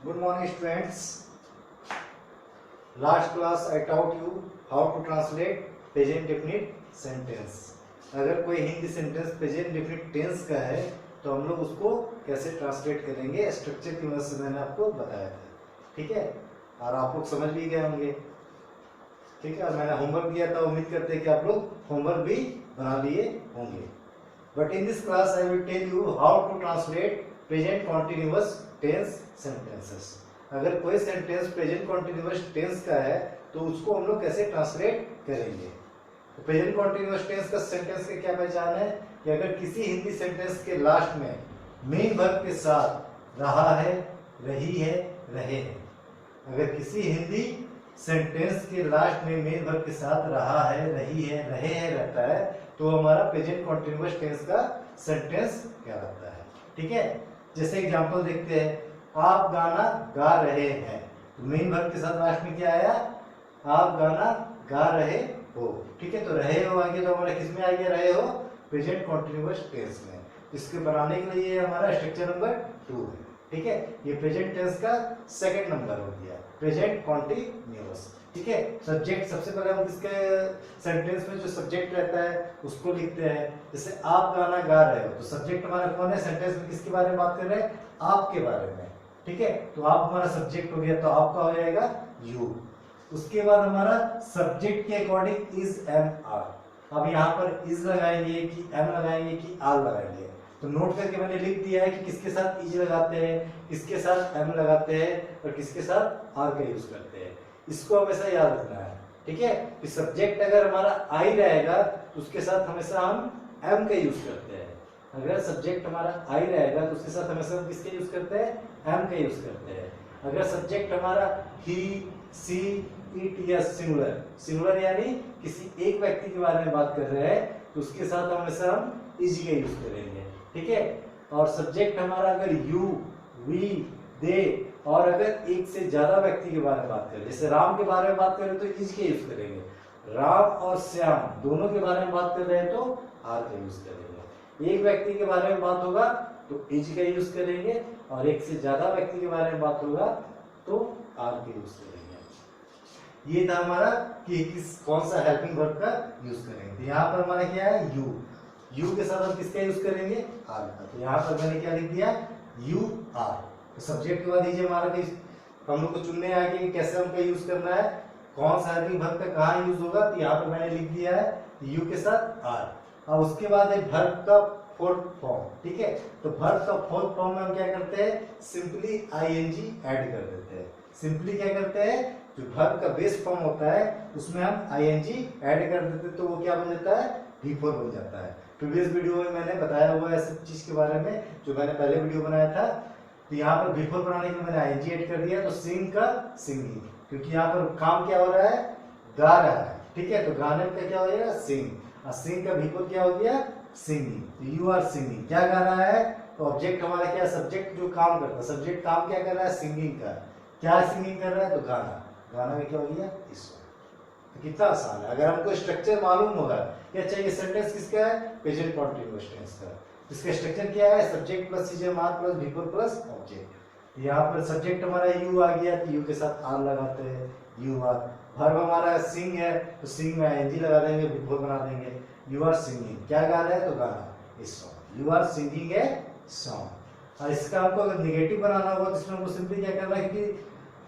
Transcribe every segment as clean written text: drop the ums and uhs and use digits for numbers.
Good morning, students. Last class I taught you how to translate present definite sentence. अगर कोई Hindi sentence present definite tense का है तो हम लोग उसको कैसे ट्रांसलेट करेंगे, स्ट्रक्चर की मदद से मैंने आपको बताया था। ठीक है, और आप लोग समझ भी गए होंगे। ठीक है, और मैंने होमवर्क दिया था, उम्मीद करते हैं कि आप लोग होमवर्क भी बना लिए होंगे। But in this class I will tell you how to translate present continuous tense sentences. अगर कोई सेंटेंस प्रेजेंट कॉन्टिन्यूअस टेंस का है तो उसको हम लोग कैसे ट्रांसलेट करेंगे। तो प्रेजेंट कॉन्टिन्यूअस टेंस का सेंटेंस की क्या पहचान है कि अगर किसी हिंदी सेंटेंस के लास्ट में मेन वर्ब के साथ रहा है, रही है, रहे हैं, अगर किसी हिंदी सेंटेंस के लास्ट में मेन वर्ब के साथ रहा है, रही है, रहे हैं रहता है तो हमारा प्रेजेंट कॉन्टिन्यूअस टेंस का सेंटेंस कहलाता है। ठीक है, जैसे एग्जांपल देखते हैं, आप गाना गा रहे हैं, तो मेन वर्ब के साथ लास्ट में क्या आया, आप गाना गा रहे हो। ठीक है, तो रहे हो आगे तो हमारा किस में आ गया, रहे हो प्रेजेंट कॉन्टिन्यूअस टेंस में। इसके बनाने के लिए हमारा स्ट्रक्चर नंबर 2 है। ठीक है, ये प्रेजेंट टेंस का सेकंड नंबर हो गया, प्रेजेंट कॉन्टिन्यूअस। ठीक है, सब्जेक्ट सबसे पहले हम किसके सेंटेंस में जो सब्जेक्ट रहता है उसको लिखते हैं। जैसे आप गाना गा रहे हो तो सब्जेक्ट हमारा कौन है, सेंटेंस में किसके बारे में बात कर रहे हैं, आपके बारे में। ठीक है, तो आप हमारा सब्जेक्ट हो गया, तो आपका हो जाएगा यू। उसके बाद हमारा सब्जेक्ट के अकॉर्डिंग इज एम आर। अब यहाँ पर इज लगाएंगे कि एम लगाएंगे कि आर लगाएंगे, तो नोट करके मैंने लिख दिया है कि किसके साथ इज लगाते हैं, किसके साथ एम लगाते हैं और किसके साथ आर का यूज करते हैं। इसको हमेशा याद रखना है। ठीक है, कि सब्जेक्ट अगर हमारा आई रहेगा तो उसके साथ हमेशा हम एम का यूज करते हैं। अगर सब्जेक्ट हमारा आई रहेगा तो उसके साथ हमेशा हम किसका यूज करते हैं, एम का यूज करते हैं। अगर सब्जेक्ट हमारा ही, सी, इट या सिंगुलर, सिंगुलर यानी किसी एक व्यक्ति के बारे में बात कर रहे हैं तो उसके साथ हमेशा हम इज का यूज करेंगे। ठीक है, और सब्जेक्ट हमारा अगर यू, वी, दे और अगर एक से ज्यादा व्यक्ति के बारे में बात करें, जैसे राम के बारे में बात करें तो इज का यूज करेंगे, राम और श्याम दोनों के बारे में बात कर रहे हैं तो आर का यूज करेंगे। एक व्यक्ति के बारे में बात होगा तो इज का यूज करेंगे और एक से ज्यादा व्यक्ति के बारे में बात होगा तो आर का यूज करेंगे। ये था हमारा कि किस कौन सा हेल्पिंग वर्ब का यूज करेंगे। तो यहाँ पर हमारा क्या है, यू, यू के साथ हम किसका यूज करेंगे, आर का। तो यहाँ पर मैंने क्या लिख दिया, यू आर। तो सब्जेक्ट के बाद दीजिए हमारा हम लोग को चुनने आगे कि कैसे हमका यूज करना है, कौन सा हेल्पिंग वर्ब का कहाँ यूज होगा। तो यहाँ पर मैंने लिख दिया है यू के साथ आर। अब उसके बाद है वर्ब का फोर्थ फॉर्म। ठीक है, तो वर्ब का फोर्थ फॉर्म में हम क्या करते हैं, सिंपली आईएनजी ऐड कर देते हैं। सिंपली क्या करते हैं, जो वर्ब का बेस फॉर्म होता है उसमें हम आईएनजी ऐड कर देते हैं तो वो क्या बन जाता है, V4 बन जाता है। प्रीवियस वीडियो में मैंने बताया हुआ है इस चीज के बारे में, जो मैंने पहले वीडियो बनाया था। तो यहाँ पर V4 बनाने के लिए मैंने आईएनजी ऐड कर दिया, तो सिंग का सिंगिंग, क्योंकि यहाँ पर काम क्या हो रहा है, गा रहा है। ठीक है, तो गाने का क्या हो जाएगा, सिंग, और सिंग का V4 क्या हो गया, सिंगिंग। तो यू आर सिंगिंग, क्या गा रहा है, तो ऑब्जेक्ट हमारा क्या, सब्जेक्ट जो काम करता है, सब्जेक्ट काम क्या कर रहा है, सिंगिंग का। क्या सिंगिंग कर रहा है, तो गाना, गाना में क्या हो गया, इस। तो कितना आसान है, अगर हमको स्ट्रक्चर मालूम होगा कि अच्छा ये सेंटेंस किसका है, प्रेजेंट कॉन्टिन्यूअस टेंस का। इसका स्ट्रक्चर क्या है, सब्जेक्ट प्लस सीजन are plus V4 plus object. यहाँ पर सब्जेक्ट हमारा यू आ गया तो यू के साथ आर लगाते हैं, यू आर। वर्ब हमारा सिंग है तो सिंग में आईएनजी लगा देंगे, V4 बना देंगे। यू आर सिंगिंग, क्या गा रहा है, तो गाना, इस song, you are singing a song. और इसका हमको अगर निगेटिव बनाना होगा तो इसमें हमको सिंपली क्या करना है कि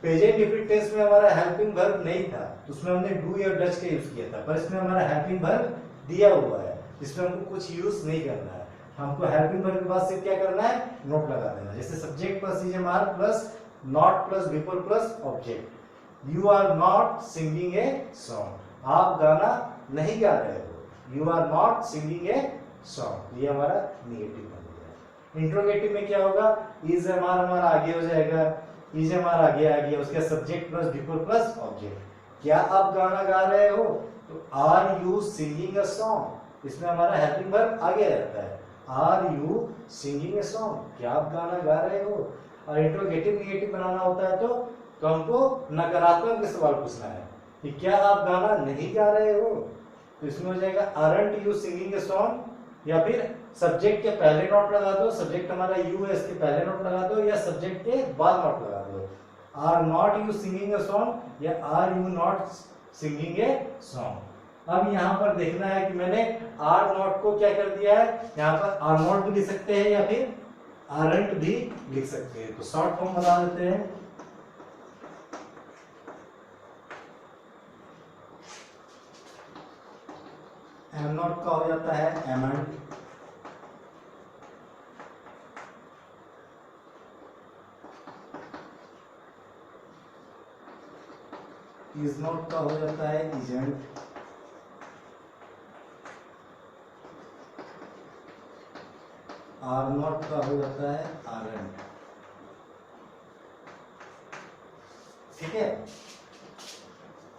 प्रेजेंट डेफिनिट टेंस में हमारा हेल्पिंग वर्ब नहीं था तो उसमें हमने डू या डच का यूज किया था, पर इसमें हमारा हेल्पिंग वर्ब दिया हुआ है, इसमें हमको कुछ यूज नहीं करना है। हमको हेल्पिंग वर्ब के बाद से क्या करना है, नोट लगा देना। जैसे subject plus is are plus not plus V4 plus object. You are not singing a song, आप गाना नहीं गा रहे हो, you are not singing a song. ये हमारा निगेटिव बन गया। इंट्रोगेटिव में क्या होगा, इज हमारा आगे हो जाएगा, इज हमारा आगे आ गया, उसका subject plus V4 plus object. क्या आप गाना गा रहे हो, तो are you singing a song, इसमें हमारा हेल्पिंग वर्ब आगे रहता है, are you singing a song, क्या आप गाना गा रहे हो। और इंट्रोगेटिव निगेटिव बनाना होता है तो हमको नकारात्मक में सवाल पूछना है कि क्या आप गाना नहीं गा रहे हो, तो इसमें हो जाएगा aren't you singing a song, या फिर सब्जेक्ट के पहले नोट लगा दो, सब्जेक्ट हमारा यू है, इसके पहले नोट लगा दो, या सब्जेक्ट के बाद नोट लगा दो। Are not you singing a song या are you not singing a song. अब यहाँ पर देखना है कि मैंने आर नॉट को क्या कर दिया है, यहाँ पर आर नॉट भी लिख सकते हैं या फिर आरंट भी लिख सकते हैं। तो शॉर्ट फॉर्म बना देते हैं। एम नॉट का हो जाता है एमंट, इज नॉट का हो जाता है इजेंट, आर नॉट का हो जाता है आरंट। ठीक है,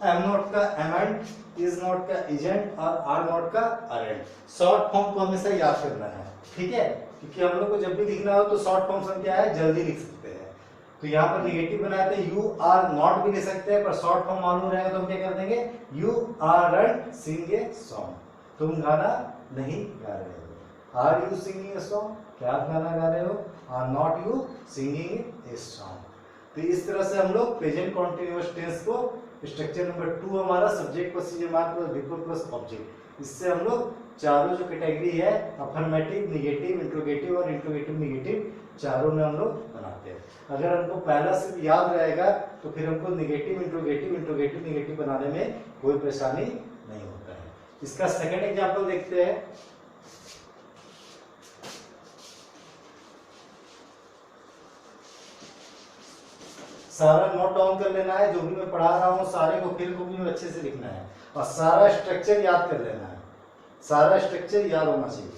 एम नॉट का एमेंट, इज नॉट का एजेंट और आर नॉट का आरंट। शॉर्ट फॉर्म को हमेशा याद करना है, ठीक है, क्योंकि हम लोग को जब भी लिखना हो तो शॉर्ट फॉर्म से क्या है, जल्दी लिख सकते हैं। तो यहाँ पर निगेटिव बनाए थे, यू आर नॉट भी लिख सकते हैं, पर शॉर्ट फॉर्म मालूम रहेगा तो हम क्या कर देंगे, you aren't sing a song, तुम गाना नहीं गा रहे हो। Are you singing a song, क्या आप गाना गा रहे हो, are not you singing a song. तो इस तरह से हम लोग प्रेजेंट कॉन्टिन्यूअस टेंस को स्ट्रक्चर नंबर 2 हमारा सब्जेक्ट प्लस वर्ब प्लस विकल्प प्लस ऑब्जेक्ट, इससे हम लोग चारों जो कैटेगरी है अफर्मेटिव, निगेटिव, इंट्रोगेटिव और इंट्रोगेटिव निगेटिव, चारों में हम लोग बनाते हैं। अगर हमको पहला सिर्फ याद रहेगा तो फिर हमको निगेटिव इंट्रोगेटिव इंट्रोगेटिव निगेटिव बनाने में कोई परेशानी नहीं होता है। इसका सेकंड एग्जांपल देखते हैं। सारा नोट डाउन कर लेना है, जो भी मैं पढ़ा रहा हूँ सारे को फिर कॉपी में अच्छे से लिखना है और सारा स्ट्रक्चर याद कर लेना है, सारा स्ट्रक्चर याद होना चाहिए।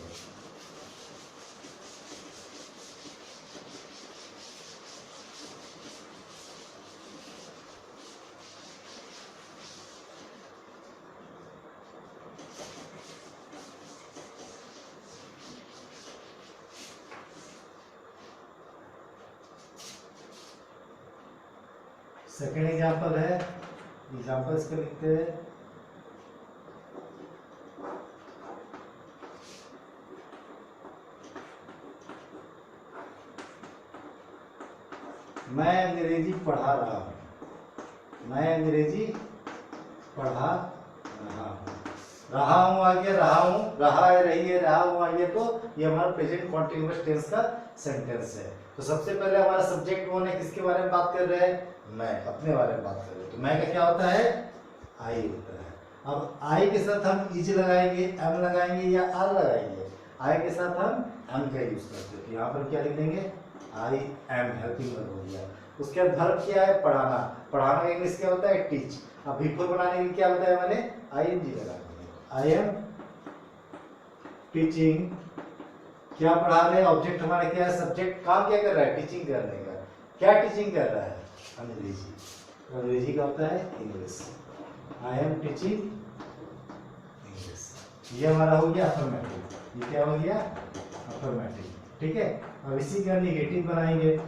सेकेंड एग्जाम्पल है, एग्जाम्पल इसको लिखते हैं। मैं अंग्रेजी पढ़ा रहा हूँ, मैं अंग्रेजी पढ़ा रहा हूँ आ गया, रहा हूँ, रहा है, रही है, रहा हूँ आ गया, तो ये हमारा प्रेजेंट कॉन्टिन्यूअस टेंस का सेंटेंस है। तो सबसे पहले हमारा सब्जेक्ट कौन है, किसके बारे में बात कर रहे हैं, मैं, अपने बारे में बात कर रहे हैं। तो मैं का क्या होता है, आई होता है। अब आई के साथ हम इज लगाएंगे, एम लगाएंगे या आर लगाएंगे, आई के साथ हम एम का यूज करते हैं। तो यहाँ पर क्या लिख देंगे, आई एम, हेल्पिंग वर्ब हो गया। उसके बाद वर्ब क्या है, पढ़ाना, पढ़ाना का इंग्लिश क्या होता है, टीच। अब बिफोर बनाने के लिए क्या बताया मैंने, आई एन जी लगा दिया, आई एम टीचिंग। क्या पढ़ा रहे हैं, ऑब्जेक्ट हमारा क्या है, सब्जेक्ट काम क्या कर रहा है, टीचिंग करने का। क्या टीचिंग कर रहा है, अंग्रेजी, अंग्रेजी का होता है English, I am teaching English. ये हमारा हो गया अफर्मेटिव, ये क्या हो गया अफर्मेटिव, ठीक है। अब इसी का निगेटिव बनाएंगे।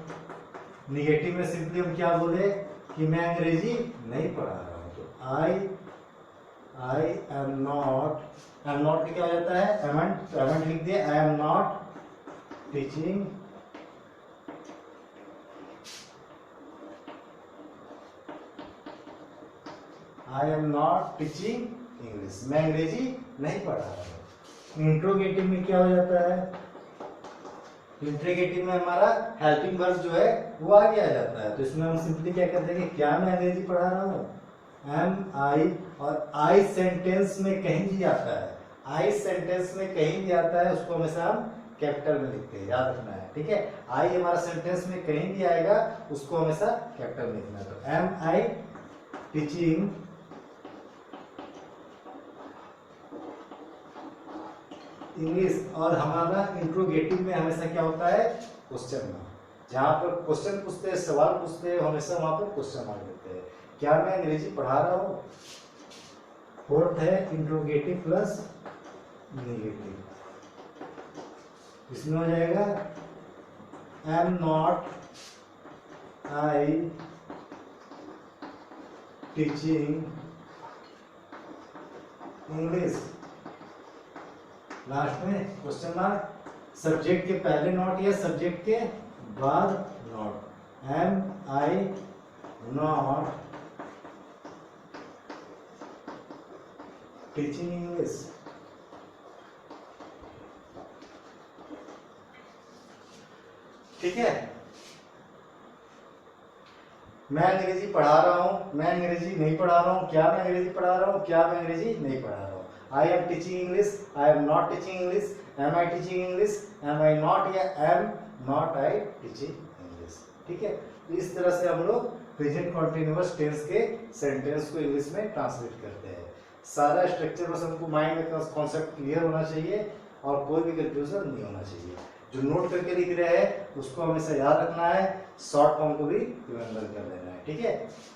निगेटिव में सिंपली हम क्या बोले कि मैं अंग्रेजी नहीं पढ़ा रहा हूँ, तो आई एम नॉट, एम नॉट क्या हो जाता है, एमेंट, तो एमेंट लिख दिया, आई am not teaching I am not teaching English, मैं अंग्रेजी नहीं पढ़ा रहा हूँ। इंट्रोगेटिव में क्या हो जाता है, इंट्रोगेटिव में हमारा हेल्पिंग वर्ब जो है वो आगे आ जाता है। तो इसमें हम सिंपली क्या कर देंगे, क्या मैं अंग्रेजी पढ़ा रहा हूँ, एम आई, और आई सेंटेंस में कहीं भी आता है, आई सेंटेंस में कहीं भी आता है उसको हमेशा हम कैपिटल में लिखते हैं, याद रखना है, ठीक है। आई हमारा सेंटेंस में कहीं भी आएगा उसको हमेशा कैपिटल में लिखना है। तो एम आई टीचिंग इंग्लिश, और हमारा इंट्रोगेटिव में हमेशा क्या होता है, क्वेश्चन मार्क। जहाँ पर क्वेश्चन पूछते हैं, सवाल पूछते हैं, हमेशा वहां पर क्वेश्चन मार्क देते हैं। क्या मैं अंग्रेजी पढ़ा रहा हूँ। फोर्थ है इंट्रोगेटिव प्लस नेगेटिव, इसमें हो जाएगा am not I teaching English, last में क्वेश्चन मार्क, सब्जेक्ट के पहले नॉट या सब्जेक्ट के बाद not. Am I not teaching English. ठीक है, मैं अंग्रेजी पढ़ा रहा हूं, मैं अंग्रेजी नहीं पढ़ा रहा हूं, क्या मैं अंग्रेजी पढ़ा रहा हूं, क्या मैं अंग्रेजी नहीं पढ़ा रहा हूं। I am teaching English, I am not teaching English, am I teaching English, am I not या am not I teaching English. ठीक है, तो इस तरह से हम लोग प्रेजेंट कॉन्टिन्यूअस टेंस के सेंटेंस को इंग्लिश में ट्रांसलेट करते हैं। सारा स्ट्रक्चर बस हमको माइंड में कॉन्सेप्ट क्लियर होना चाहिए और कोई भी कंफ्यूजन नहीं होना चाहिए। जो नोट करके लिख रहे हैं उसको हमेशा याद रखना है, शॉर्ट फॉर्म को भी रिमेंबर कर लेना है। ठीक है,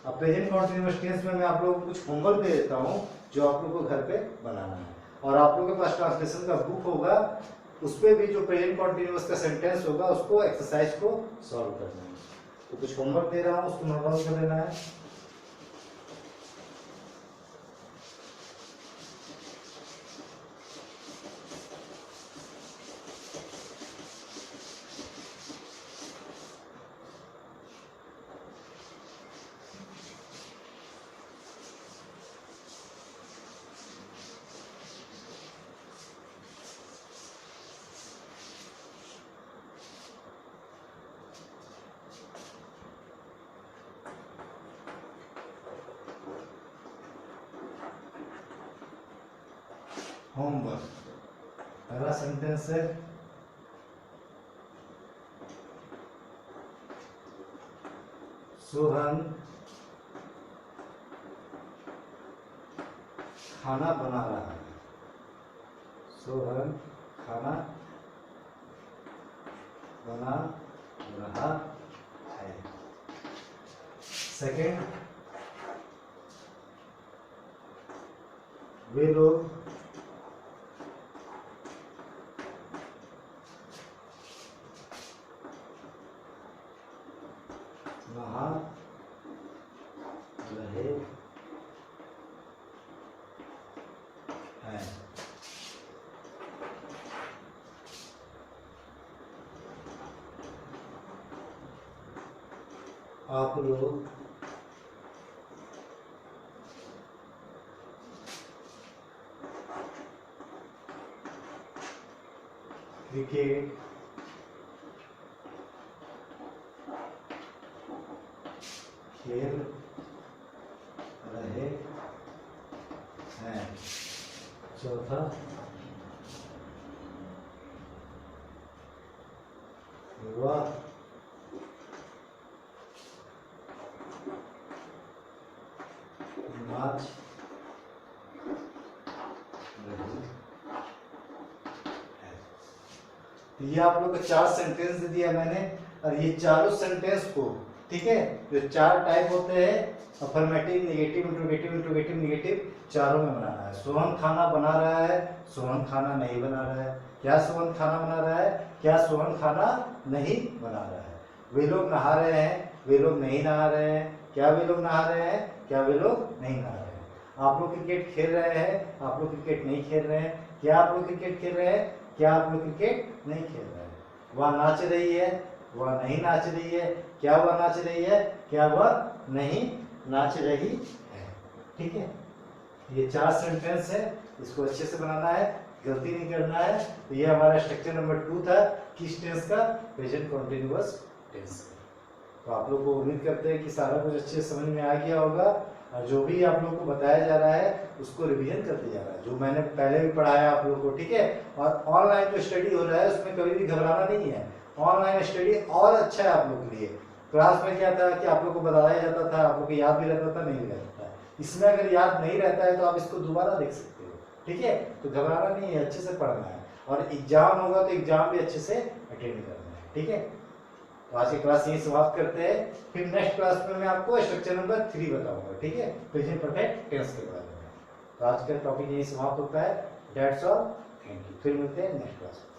अब प्रेजेंट कॉन्टिन्यूअस टेंस में मैं आप लोगों को कुछ होमवर्क दे देता हूं जो आप लोगों को घर पे बनाना है, और आप लोगों के पास ट्रांसलेशन का बुक होगा, उस पर भी जो प्रेजेंट कॉन्टिन्यूअस का सेंटेंस होगा उसको एक्सरसाइज को सॉल्व करना है। तो कुछ होमवर्क दे रहा हूँ, उसको नोट डाउन कर लेना है। होमवर्क, पहला सेंटेंस है सोहन खाना बना रहा है। सोहन खाना बना रहा है। सेकेंड, वे लोग नहा रहे हैं। आप लोग क्रिकेट खेल रहे हैं। चौथा, वह नाच रही है। तो ये आप लोग को 4 सेंटेंस दे दिया मैंने, और ये चारों सेंटेंस को, ठीक है, जो 4 टाइप होते हैं affirmative, negative, interrogative, interrogative, negative, चारों में बनाना है। सोहन खाना बना रहा है, सोहन खाना नहीं बना रहा है। क्या सोहन खाना बना रहा है, क्या सोहन खाना नहीं बना रहा है। वे लोग नहा रहे हैं, वे लोग नहीं नहा रहे हैं। क्या वे लोग नहा रहे हैं, क्या वे लोग नहीं नहा रहे हैं। आप लोग क्रिकेट खेल रहे हैं, आप लोग क्रिकेट नहीं खेल रहे हैं। क्या आप लोग क्रिकेट खेल रहे हैं, क्या आप लोग क्रिकेट नहीं खेल रहे हैं। वह नाच रही है, वह नहीं नाच रही है। क्या वह नाच रही है, क्या वह नहीं नाच रही है। ठीक है, ये 4 सेंटेंस है, इसको अच्छे से बनाना है, गलती नहीं करना है। तो ये हमारा स्ट्रक्चर नंबर 2 था, किस टेंस का, प्रेजेंट कॉन्टिन्यूअस टेंस का। तो आप लोग को उम्मीद करते हैं कि सारा कुछ अच्छे समझ में आ गया होगा, और जो भी आप लोग को बताया जा रहा है उसको रिवीजन करते जा रहा है, जो मैंने पहले भी पढ़ाया आप लोग को। ठीक है, और ऑनलाइन जो स्टडी हो रहा है उसमें कभी भी घबराना नहीं है। ऑनलाइन स्टडी और अच्छा है आप लोग के लिए। क्लास में क्या था कि आप लोग को बताया जाता था, आप लोग को याद भी रहता था, नहीं भी रहता था। इसमें अगर याद नहीं रहता है तो आप इसको दोबारा देख सकते हो। ठीक है, तो घबराना नहीं है, अच्छे से पढ़ना है, और एग्जाम होगा तो एग्जाम भी अच्छे से अटेंड करना है। ठीक है, तो आज की क्लास यही समाप्त करते हैं, फिर नेक्स्ट क्लास में मैं आपको स्ट्रक्चर नंबर 3 बताऊंगा। ठीक है, प्रेजेंट परफेक्ट टेंस के बारे में। तो आज का टॉपिक यही समाप्त होता है। That's all, thank you. फिर मिलते हैं नेक्स्ट क्लास में।